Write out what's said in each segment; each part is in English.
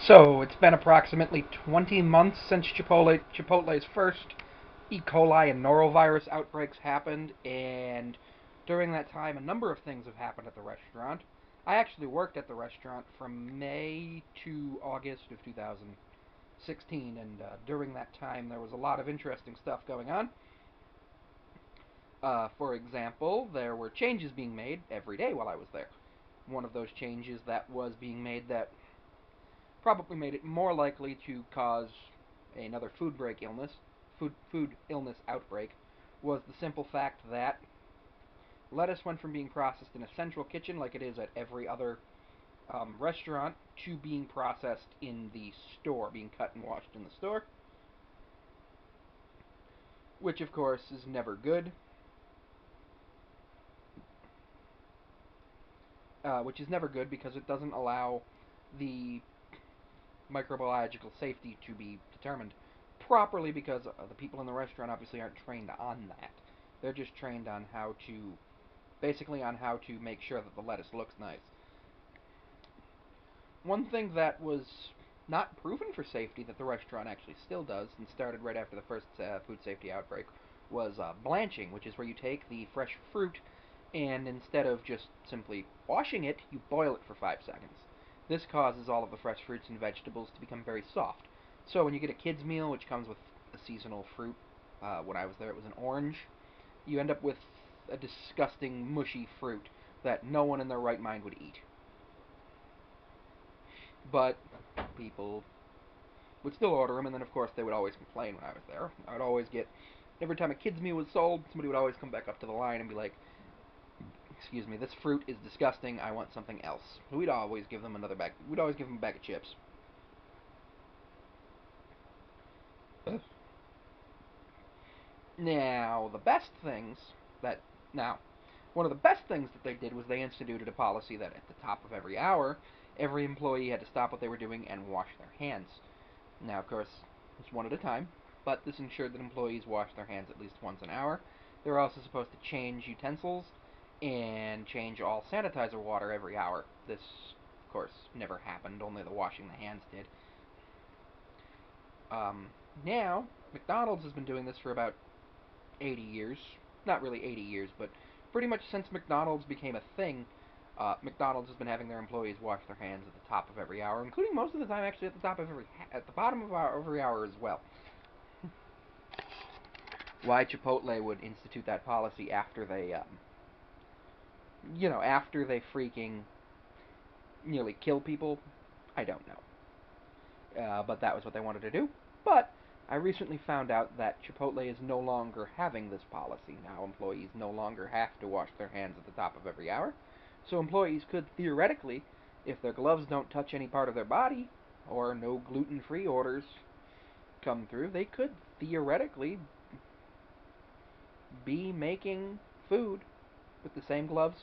So it's been approximately 20 months since Chipotle's first ECOLI and norovirus outbreaks happened, and during that time, a number of things have happened at the restaurant. I actually worked at the restaurant from May to August of 2016, and during that time, there was a lot of interesting stuff going on. For example, there were changes being made every day while I was there. One of those changes that was being made that probably made it more likely to cause another food illness outbreak, was the simple fact that lettuce went from being processed in a central kitchen like it is at every other restaurant to being processed in the store, being cut and washed in the store, which of course is never good. Which is never good because it doesn't allow the microbiological safety to be determined properly because the people in the restaurant obviously aren't trained on that. They're just trained on how to, basically on how to make sure that the lettuce looks nice. One thing that was not proven for safety that the restaurant actually still does and started right after the first food safety outbreak was blanching, which is where you take the fresh fruit and instead of just simply washing it, you boil it for 5 seconds. This causes all of the fresh fruits and vegetables to become very soft. So when you get a kid's meal, which comes with a seasonal fruit, when I was there it was an orange, you end up with a disgusting, mushy fruit that no one in their right mind would eat. But people would still order them, and then of course they would always complain when I was there. I would always get, every time a kid's meal was sold, somebody would always come back up to the line and be like, excuse me, this fruit is disgusting, I want something else. We'd always give them another bag, we'd always give them a bag of chips. Now, the best things that, now, one of the best things that they did was they instituted a policy that at the top of every hour, every employee had to stop what they were doing and wash their hands. Now, of course, it's one at a time, but this ensured that employees washed their hands at least once an hour. They were also supposed to change utensils and change all sanitizer water every hour. This, of course, never happened, only the washing the hands did. Um, Now, McDonald's has been doing this for about 80 years. Not really 80 years, but pretty much since McDonald's became a thing, McDonald's has been having their employees wash their hands at the top of every hour, including most of the time actually at the bottom of every hour as well. Why Chipotle would institute that policy after after they freaking nearly kill people, I don't know. But that was what they wanted to do. But I recently found out that Chipotle is no longer having this policy. Now employees no longer have to wash their hands at the top of every hour. So employees could theoretically, if their gloves don't touch any part of their body, or no gluten-free orders come through, they could theoretically be making food with the same gloves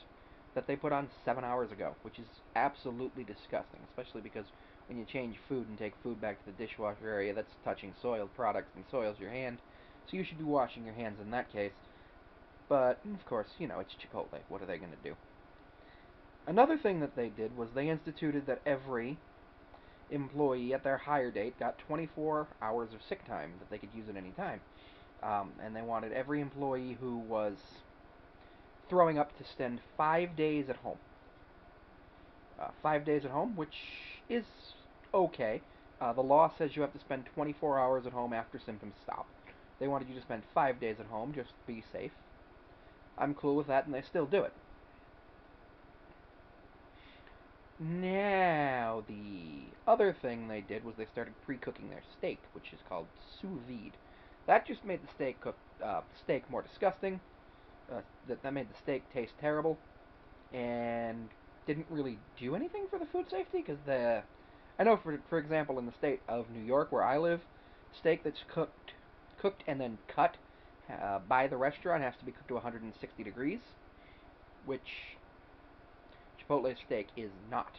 that they put on 7 hours ago, which is absolutely disgusting, especially because when you change food and take food back to the dishwasher area, that's touching soiled products and soils your hand. So you should be washing your hands in that case. But, of course, it's Chipotle. What are they going to do? Another thing that they did was they instituted that every employee at their hire date got 24 hours of sick time that they could use at any time. And they wanted every employee who was throwing up to spend 5 days at home. 5 days at home, which is okay. The law says you have to spend 24 hours at home after symptoms stop. They wanted you to spend 5 days at home, just to be safe. I'm cool with that, and they still do it. Now, the other thing they did was they started pre-cooking their steak, which is called sous vide. That just made the steak more disgusting. That made the steak taste terrible, and didn't really do anything for the food safety because I know for example in the state of New York where I live, steak that's cooked and then cut by the restaurant has to be cooked to 160 degrees, which Chipotle steak is not.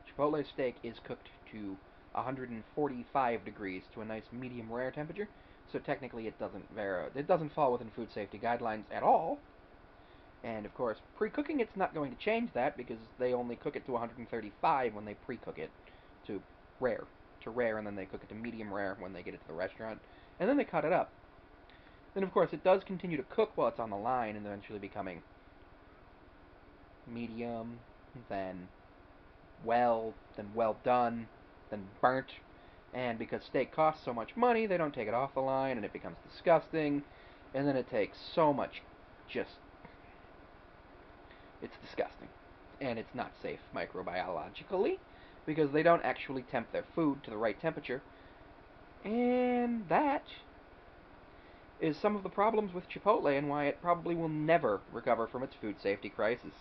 Chipotle steak is cooked to 145 degrees to a nice medium rare temperature, so technically it doesn't fall within food safety guidelines at all. And of course, pre-cooking it's not going to change that because they only cook it to 135 when they pre-cook it to rare. to rare, and then they cook it to medium rare when they get it to the restaurant, and then they cut it up. Then, of course, it does continue to cook while it's on the line, and eventually becoming medium, then then well done, then burnt. And because steak costs so much money, they don't take it off the line, and it becomes disgusting. And then it takes so much, just, it's disgusting. And it's not safe microbiologically, because they don't actually temp their food to the right temperature. And that is some of the problems with Chipotle and why it probably will never recover from its food safety crisis.